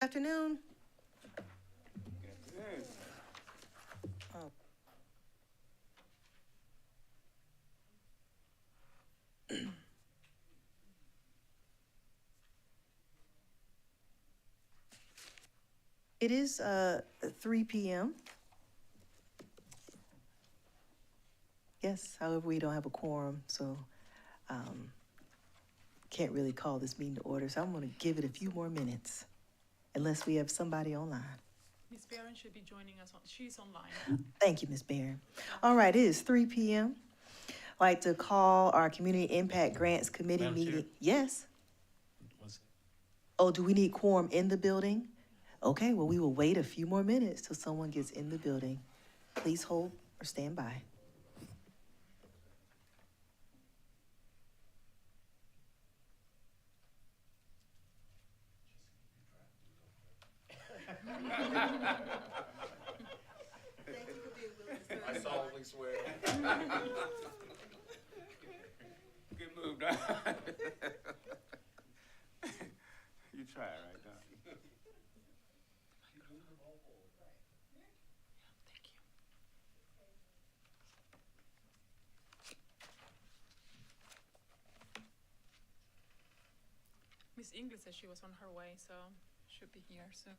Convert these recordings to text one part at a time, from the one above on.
Afternoon. Oh, it is 3 p.m. Yes, however, we don't have a quorum, so um, can't really call this meeting to order. So I'm going to give it a few more minutes, unless we have somebody online. Miss Barron should be joining us. She's online. Thank you, Ms. Barron. All right, it is 3 p.m. I'd like to call our Community Impact Grants Committee Madam Chair? meeting. Yes? Was, Oh, do we need quorum in the building? Okay, well, we will wait a few more minutes till someone gets in the building. Please hold or stand by. I solemnly swear. Good move, Don. You try it right now. Thank you. Miss English said she was on her way, so should be here soon.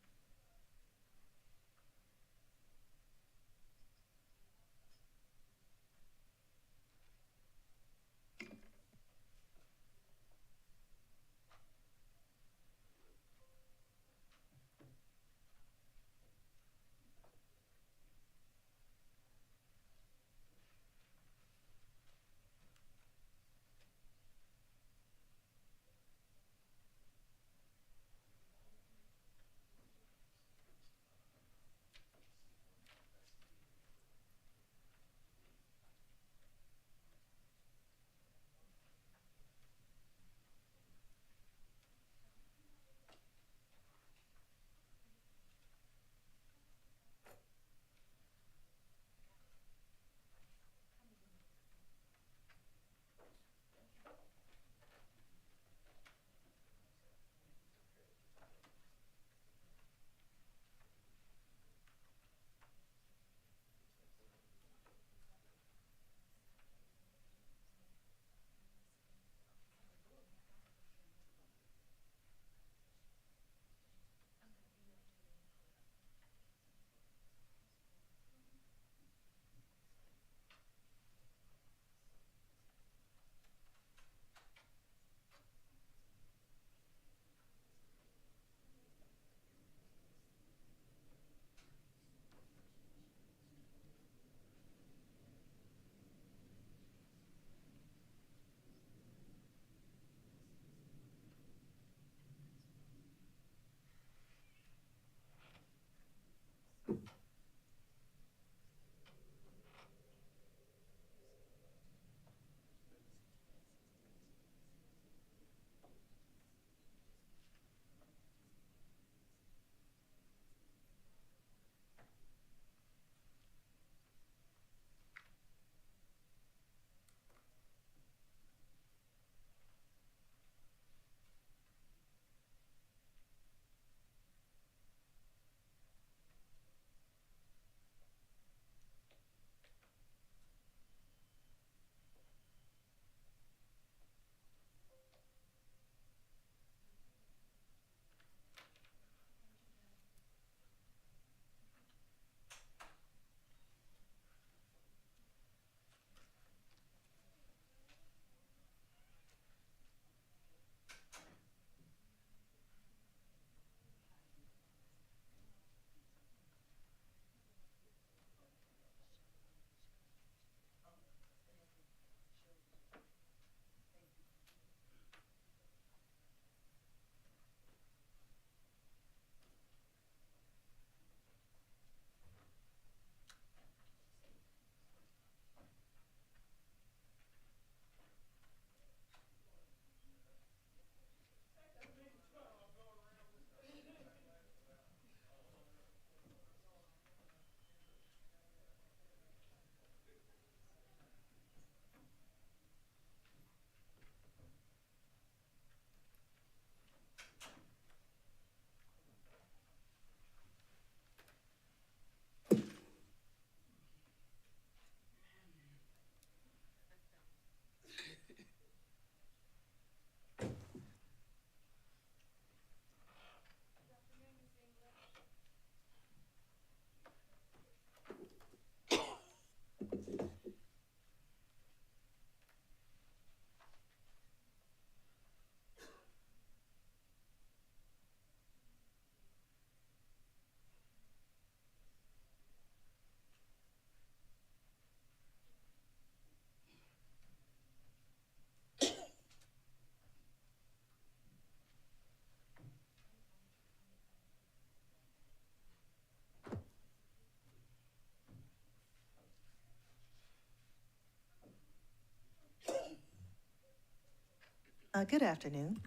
Good afternoon.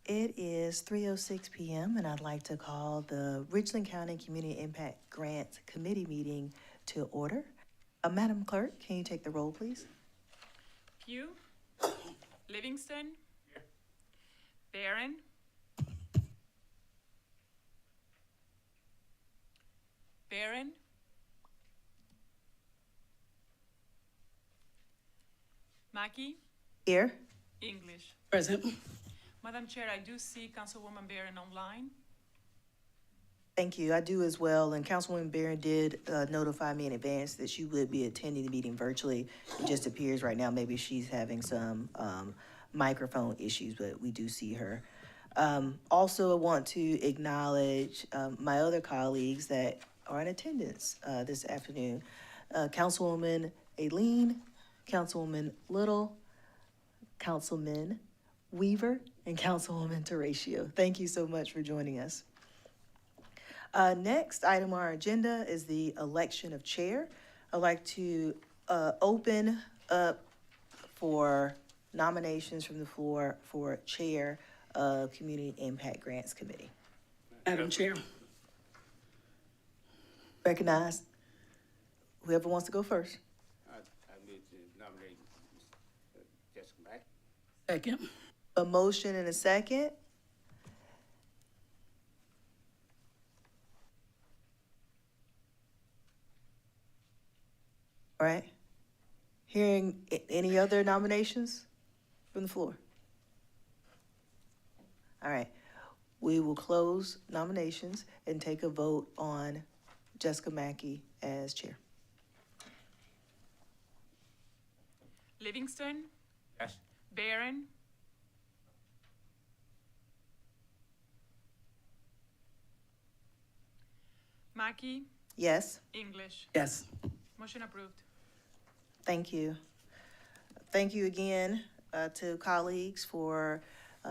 It is 3:06 p.m. and I'd like to call the Richland County Community Impact Grants Committee meeting to order. Madam Clerk, can you take the roll, please? Pugh, Livingston, Barron, Barron, Mackey, Here. English. Present. Madam Chair, I do see Councilwoman Barron online. Thank you. I do as well. And Councilwoman Barron did notify me in advance that she would be attending the meeting virtually. It just appears right now maybe she's having some microphone issues, but we do see her. Also, I want to acknowledge my other colleagues that are in attendance this afternoon. Councilwoman Aileen, Councilwoman Little, Councilman Weaver, and Councilwoman Teratio. Thank you so much for joining us. Next item on our agenda is the election of chair. I'd like to open up for nominations from the floor for chair of Community Impact Grants Committee. Madam Chair. Recognize whoever wants to go first. I need to nominate Jessica Mack. Second. A motion and a second. All right. Hearing any other nominations from the floor? All right. We will close nominations and take a vote on Jessica Mackey as chair. Livingston, Yes. Barron, Mackey, Yes. English. Yes. Motion approved. Thank you. Thank you again to colleagues for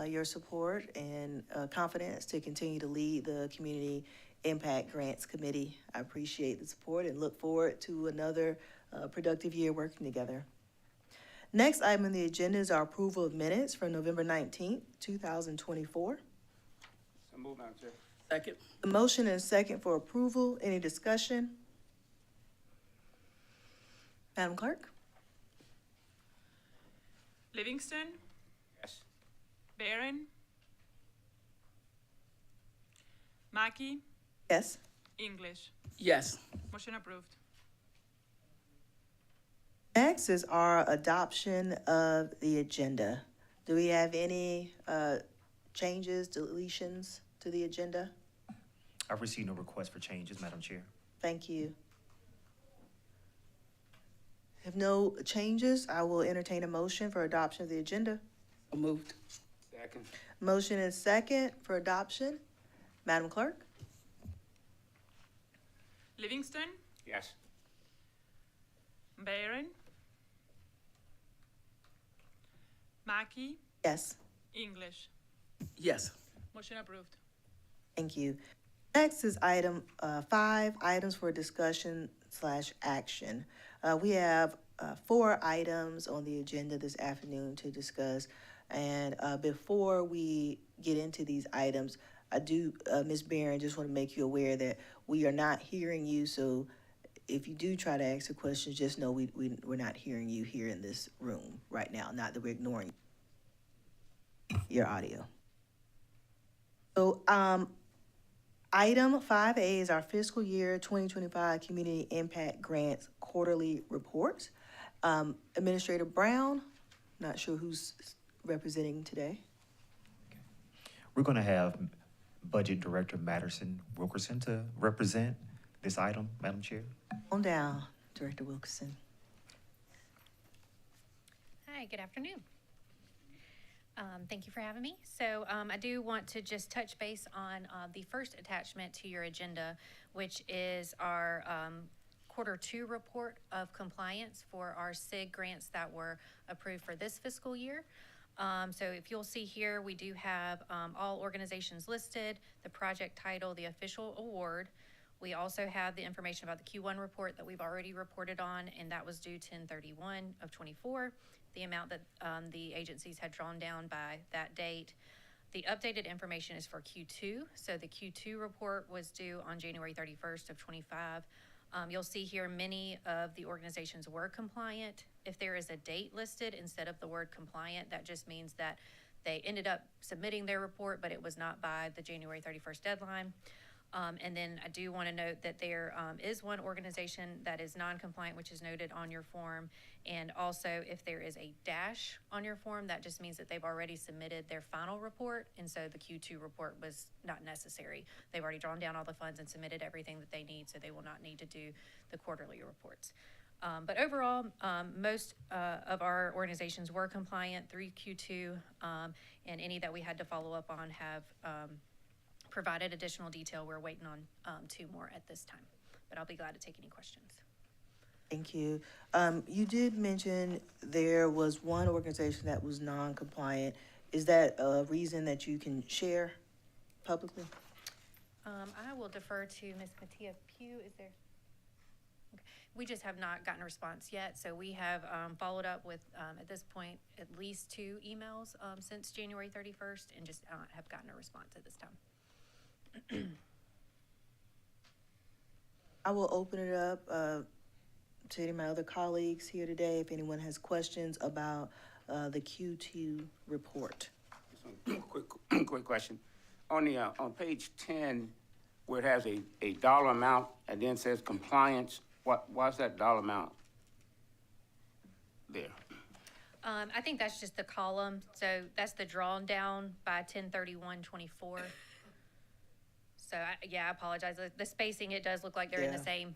your support and confidence to continue to lead the Community Impact Grants Committee. I appreciate the support and look forward to another productive year working together. Next item on the agenda is our approval of minutes for November 19th, 2024. So move, Madam Chair. Second. A motion and a second for approval. Any discussion? Madam Clerk? Livingston, Yes. Barron, Mackey, Yes. English. Yes. Motion approved. Next is our adoption of the agenda. Do we have any changes, deletions to the agenda? I've received no request for changes, Madam Chair. Thank you. If no changes, I will entertain a motion for adoption of the agenda. So moved. Second. Motion is second for adoption. Madam Clerk? Livingston, Yes. Barron, Mackey, Yes. English. Yes. Motion approved. Thank you. Next is item 5, items for discussion / action. We have 4 items on the agenda this afternoon to discuss. And before we get into these items, I do, Ms. Barron, just want to make you aware that we are not hearing you. So if you do try to ask a question, just know we're not hearing you here in this room right now. Not that we're ignoring your audio. So item 5A is our fiscal year 2025 Community Impact Grants Quarterly Report. Administrator Brown, not sure who's representing today. We're going to have Budget Director Madison Wilkerson to represent this item, Madam Chair. On down, Director Wilkerson. Hi, good afternoon. Thank you for having me. So I do want to just touch base on the first attachment to your agenda, which is our Q2 report of compliance for our SIG grants that were approved for this fiscal year. So if you'll see here, we do have all organizations listed, the project title, the official award. We also have the information about the Q1 report that we've already reported on, and that was due 10/31 of 24. The amount that the agencies had drawn down by that date. The updated information is for Q2. So the Q2 report was due on January 31st of 25. You'll see here many of the organizations were compliant. If there is a date listed instead of the word compliant, that just means that they ended up submitting their report, but it was not by the January 31st deadline. And then I do want to note that there is one organization that is non-compliant, which is noted on your form. And also, if there is a dash on your form, that just means that they've already submitted their final report. And so the Q2 report was not necessary. They've already drawn down all the funds and submitted everything that they need, so they will not need to do the quarterly reports. But overall, most of our organizations were compliant through Q2, and any that we had to follow up on have provided additional detail. We're waiting on 2 more at this time, but I'll be glad to take any questions. Thank you. You did mention there was one organization that was non-compliant. Is that a reason that you can share publicly? I will defer to Ms. Mattia Pugh. Is there? Okay. We just have not gotten a response yet, so we have followed up with, at this point, at least 2 emails since January 31st, and just have gotten a response at this time. I will open it up to any of my other colleagues here today if anyone has questions about the Q2 report. Just one quick question. On the, on page 10, where it has a dollar amount and then says compliance, why's that dollar amount there? I think that's just the column, so that's the drawn down by 10/31/24. So I apologize. The spacing, it does look like they're in the same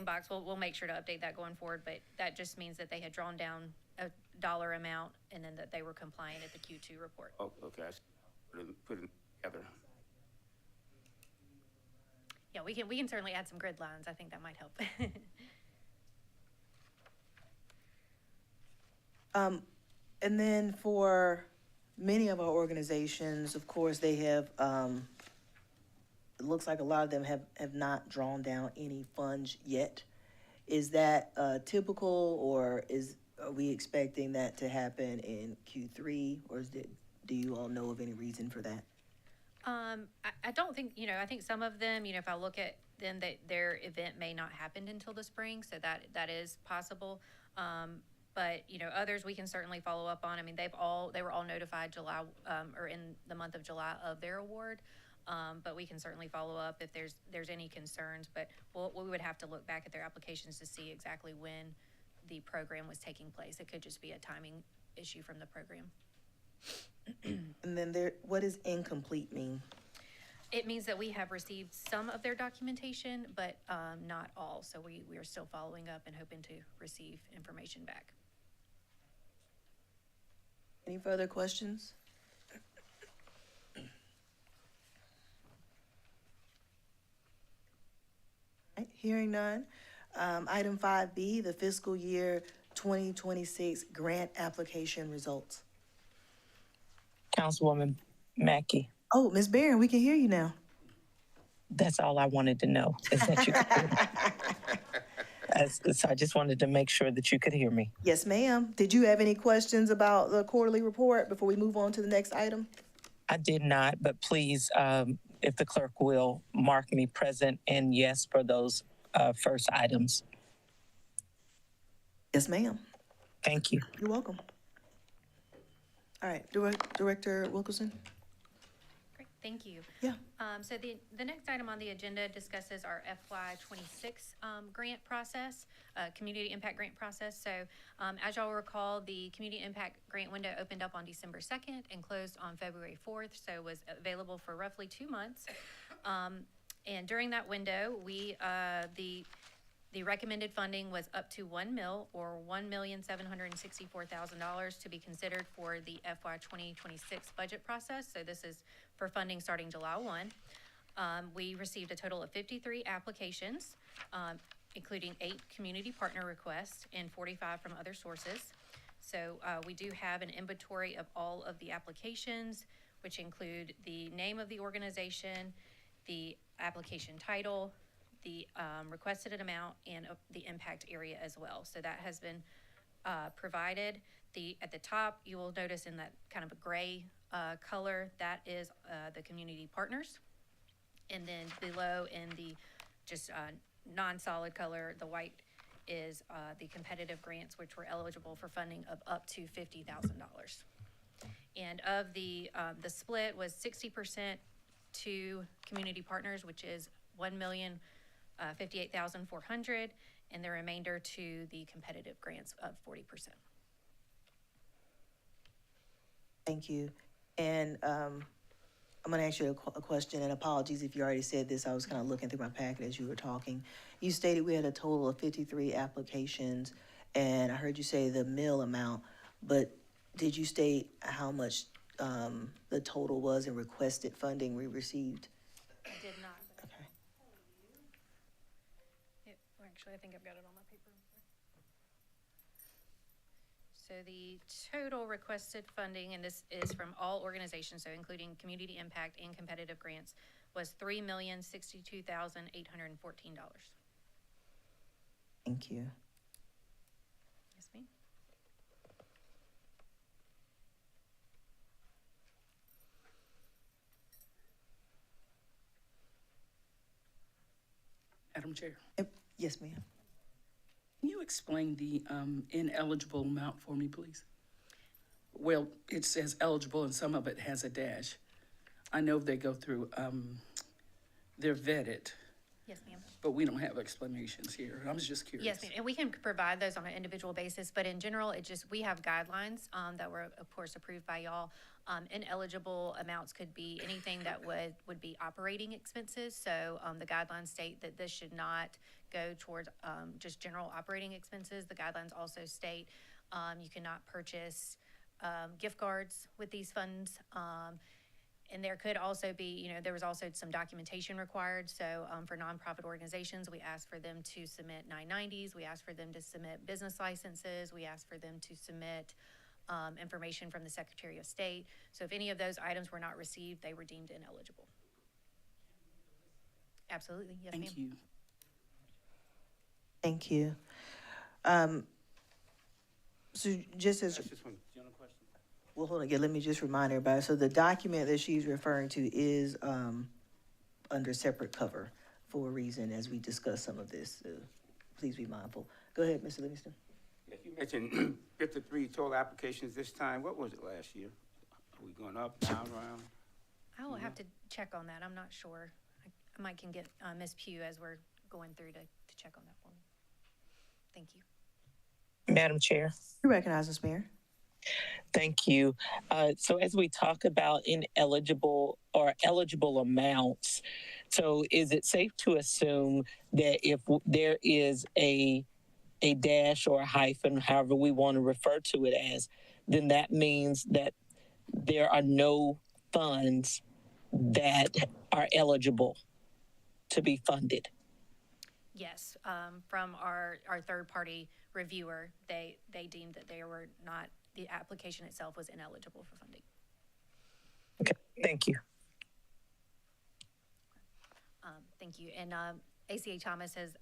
box. We'll make sure to update that going forward, but that just means that they had drawn down a dollar amount and then that they were compliant at the Q2 report. Oh, okay, put it together. Yeah, we can certainly add some grid lines. I think that might help. And then for many of our organizations, of course, they have, it looks like a lot of them have not drawn down any funds yet. Is that typical, or are we expecting that to happen in Q3, or do you all know of any reason for that? I don't think, I think some of them, if I look at them, that their event may not happen until the spring, so that is possible. But, others we can certainly follow up on. I mean, they were all notified July, or in the month of July of their award. But we can certainly follow up if there's any concerns, but we would have to look back at their applications to see exactly when the program was taking place. It could just be a timing issue from the program. And then what does incomplete mean? It means that we have received some of their documentation, but not all. So we are still following up and hoping to receive information back. Any further questions? Hearing none. Item 5B, the fiscal year 2026 grant application results. Councilwoman Mackey, Oh, Ms. Barron, we can hear you now. that's all I wanted to know, is that you could hear me. So I just wanted to make sure that you could hear me. Yes, ma'am. Did you have any questions about the quarterly report before we move on to the next item? I did not, but please, if the clerk will, mark me present and yes for those first items. Yes, ma'am. Thank you. You're welcome. All right, Director Wilkerson? Great, thank you. Yeah. So the next item on the agenda discusses our FY26 grant process, community impact grant process. So as y'all recall, the community impact grant window opened up on December 2nd and closed on February 4th, so was available for roughly 2 months. And during that window, the The recommended funding was up to 1 mil or $1,764,000 to be considered for the FY 2026 budget process. So this is for funding starting July 1. We received a total of 53 applications, including 8 community partner requests and 45 from other sources. So we do have an inventory of all of the applications, which include the name of the organization, the application title, the requested amount, and the impact area as well. So that has been provided. At the top, you will notice in that kind of a gray color, that is the community partners. And then below in the just non-solid color, the white is the competitive grants, which were eligible for funding of up to $50,000. And of the split was 60% to community partners, which is $1,058,400, and the remainder to the competitive grants of 40%. Thank you. And I'm going to ask you a question, and apologies if you already said this. I was kind of looking through my packet as you were talking. You stated we had a total of 53 applications, and I heard you say the mill amount, but did you state how much the total was in requested funding we received? I did not. Okay. Actually, I think I've got it on my paper. So the total requested funding, and this is from all organizations, so including community impact and competitive grants, was $3,062,814. Thank you. Yes, ma'am. Madam Chair, Yes, ma'am. can you explain the ineligible amount for me, please? Well, it says eligible and some of it has a dash. I know they go through, they're vetted, Yes, ma'am. but we don't have explanations here. I was just curious. Yes, ma'am, and we can provide those on an individual basis, but in general, we have guidelines that were, of course, approved by y'all. Ineligible amounts could be anything that would be operating expenses, so the guidelines state that this should not go towards just general operating expenses. The guidelines also state you cannot purchase gift cards with these funds. And there could also be, there was also some documentation required. So for nonprofit organizations, we asked for them to submit 990s. We asked for them to submit business licenses. We asked for them to submit information from the Secretary of State. So if any of those items were not received, they were deemed ineligible. Absolutely, yes, ma'am. Thank you. Thank you. So just as, That's just one general question. well, hold on again, let me just remind everybody. So the document that she's referring to is under separate cover for a reason as we discuss some of this. Please be mindful. Go ahead, Mr. Livingston. Yes, you mentioned 53 total applications this time. What was it last year? Are we going up, down, around? I will have to check on that. I'm not sure. I might can get Ms. Pugh as we're going through to check on that for me. Thank you. Madam Chair. You recognize us, Mayor. Thank you. So as we talk about ineligible or eligible amounts, so is it safe to assume that if there is a dash or a hyphen, however we want to refer to it as, then that means that there are no funds that are eligible to be funded? Yes, from our third-party reviewer, they deemed that they were not, the application itself was ineligible for funding. Okay, thank you. Thank you. And ACA Thomas has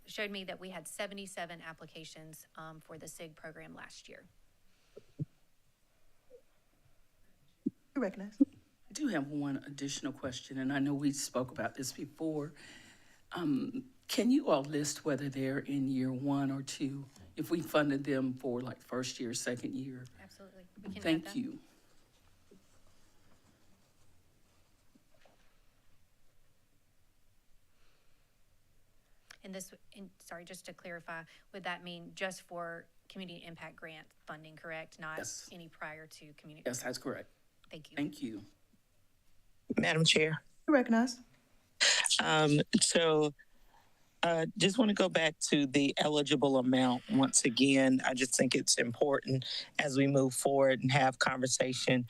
showed me that we had 77 applications for the SIG program last year. You recognize. I do have one additional question, and I know we spoke about this before. Can you all list whether they're in year 1 or 2, if we funded them for like first year, second year? Absolutely. We can add Thank that. you. And this, sorry, just to clarify, would that mean just for community impact grant funding, correct? Not Yes. any prior to community? Yes, that's correct. Thank you. Thank you. Madam Chair. You recognize. So Just want to go back to the eligible amount once again. I just think it's important as we move forward and have conversation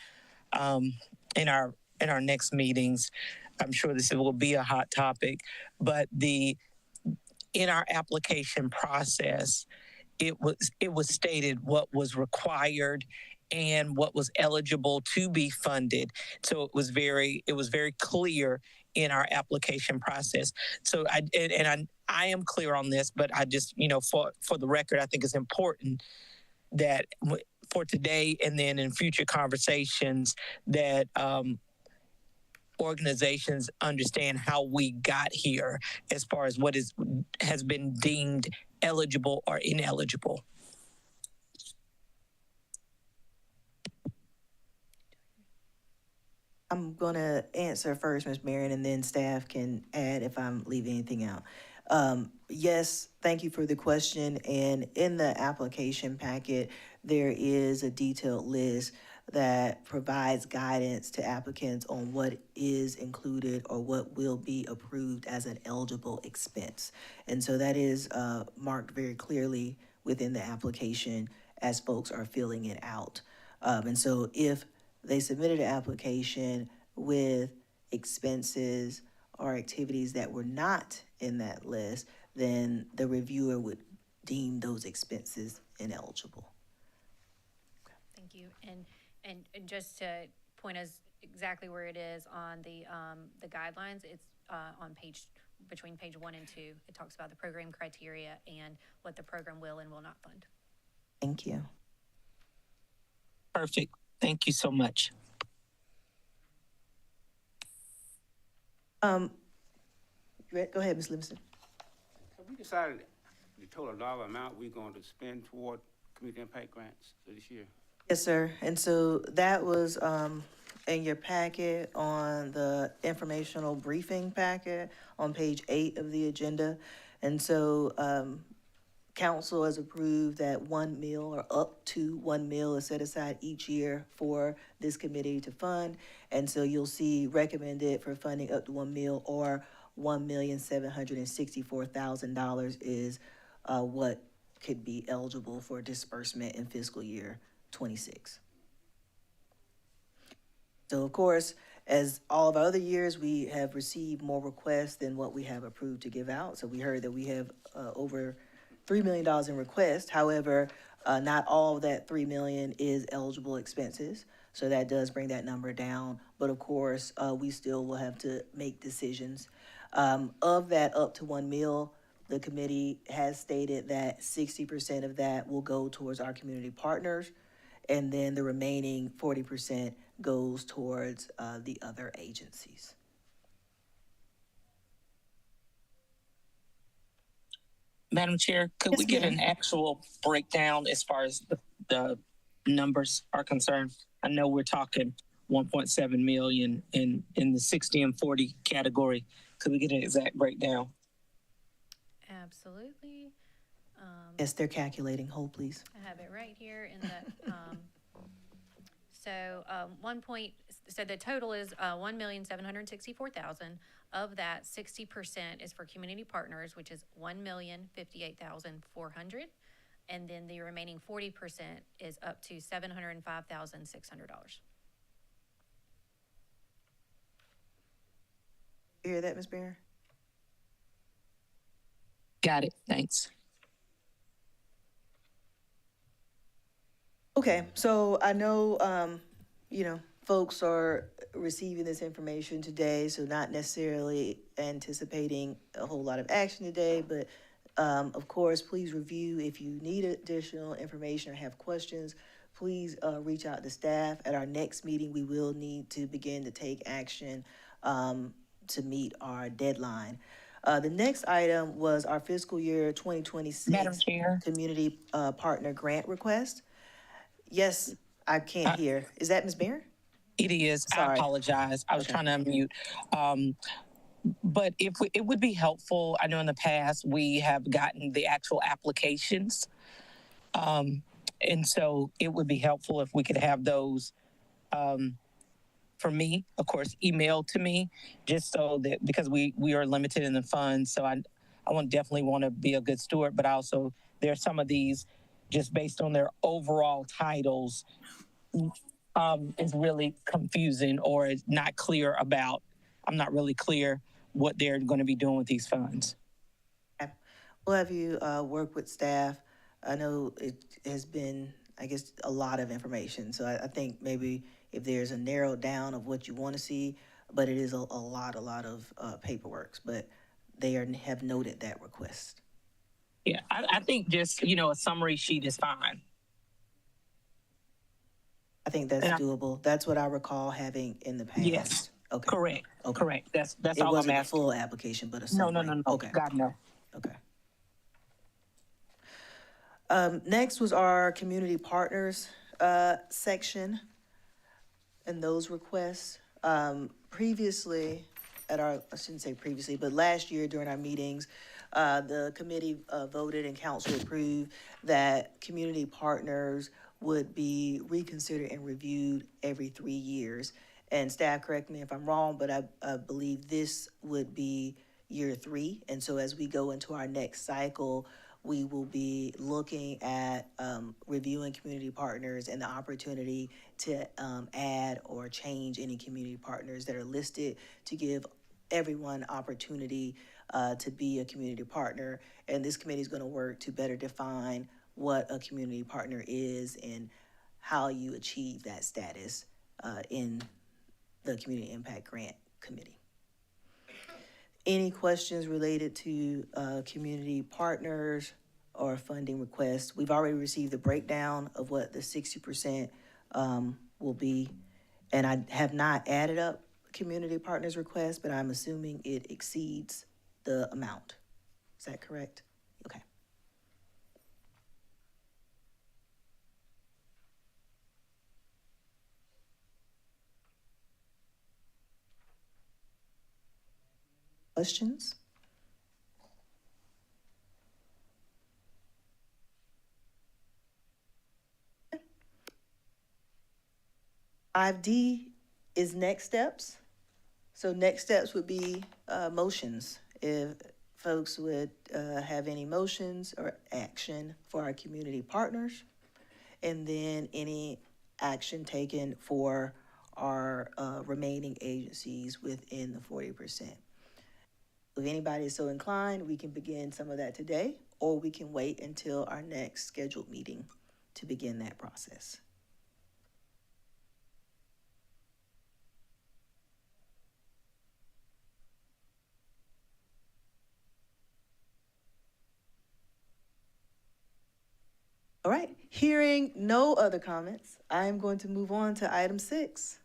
um, in our next meetings. I'm sure this will be a hot topic, but in our application process, it was stated what was required and what was eligible to be funded. So it was very clear in our application process. So I am clear on this, but I just, for the record, I think it's important that for today and then in future conversations that organizations understand how we got here as far as what has been deemed eligible or ineligible. I'm gonna answer first, Ms. Marion, and then staff can add if I'm leaving anything out. Yes, thank you for the question, and in the application packet, there is a detailed list that provides guidance to applicants on what is included or what will be approved as an eligible expense. And so that is marked very clearly within the application as folks are filling it out. And so if they submitted an application with expenses or activities that were not in that list, then the reviewer would deem those expenses ineligible. Thank you. And just to point us exactly where it is on the guidelines, it's on between page 1 and 2. It talks about the program criteria and what the program will and will not fund. Thank you. Perfect. Thank you so much. Go ahead, Ms. Livingston. Have we decided the total dollar amount we're going to spend toward community impact grants for this year? Yes, sir. And so that was in your packet on the informational briefing packet on page 8 of the agenda. And so council has approved that 1 mil or up to 1 mil is set aside each year for this committee to fund. And so you'll see recommended for funding up to 1 mil or $1,764,000 is what could be eligible for disbursement in fiscal year 26. So of course, as all of our other years, we have received more requests than what we have approved to give out. So we heard that we have over $3 million in requests. However, not all of that $3 million is eligible expenses. So that does bring that number down. But of course, we still will have to make decisions. Of that up to 1 mil, the committee has stated that 60% of that will go towards our community partners, and then the remaining 40% goes towards the other agencies. Madam Chair, could Yes, we get ma'am. an actual breakdown as far as the numbers are concerned? I know we're talking 1.7 million in the 60 and 40 category. Could we get an exact breakdown? Absolutely. Yes, they're calculating. Hold, please. I have it right here in the, so the total is 1,764,000. Of that, 60% is for community partners, which is 1,058,400. And then the remaining 40% is up to $705,600. You hear that, Ms. Bear? Got it. Thanks. Okay, so I know, folks are receiving this information today, so not necessarily anticipating a whole lot of action today, but of course, please review. If you need additional information or have questions, please reach out to staff. At our next meeting, we will need to begin to take action to meet our deadline. The next item was our fiscal year 2026 Madam Chair. community partner grant request. Yes, I can't hear. Is that Ms. Bear? It is. Sorry. I apologize. I was Okay. trying to unmute. But it would be helpful. I know in the past we have gotten the actual applications. And so it would be helpful if we could have those for me, of course, emailed to me, just so that because we are limited in the funds. So I definitely want to be a good steward, but also there's some of these just based on their overall titles is really confusing or is not clear about. I'm not really clear what they're going to be doing with these funds. We'll have you work with staff. I know it has been, I guess, a lot of information. So I think maybe if there's a narrowed down of what you want to see, but it is a lot of paperwork. But they have noted that request. Yeah, I think just, a summary sheet is fine. I think that's And I- doable. That's what I recall having in the past. Yes. Okay. Correct. Okay. Correct. That's It all I'm wasn't a asking. full application, but a No, summary. no. Okay. God, no. Okay. Next was our community partners section and those requests. Previously, I shouldn't say previously, but last year during our meetings, the committee voted and council approved that community partners would be reconsidered and reviewed every 3 years. And staff, correct me if I'm wrong, but I believe this would be year 3. And so as we go into our next cycle, we will be looking at reviewing community partners and the opportunity to add or change any community partners that are listed to give everyone opportunity to be a community partner. And this committee is going to work to better define what a community partner is and how you achieve that status in the Community Impact Grant Committee. Any questions related to community partners or funding requests? We've already received the breakdown of what the 60% will be, and I have not added up community partners requests, but I'm assuming it exceeds the amount. Is that correct? Okay. Questions? Five D is next steps. So next steps would be motions. If folks would have any motions or action for our community partners, and then any action taken for our remaining agencies within the 40%. If anybody is so inclined, we can begin some of that today, or we can wait until our next scheduled meeting to begin that process. All right, hearing no other comments, I am going to move on to item 6.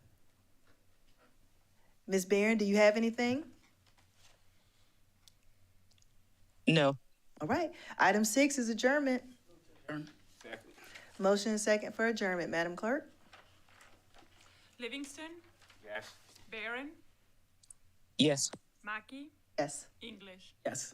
Ms. Barron, do you have anything? No. All right, item 6 is adjournment. Second. Motion and second for adjournment, Madam Clerk? Livingston, Yes. Barron, Yes. Mackey, Yes. English. Yes.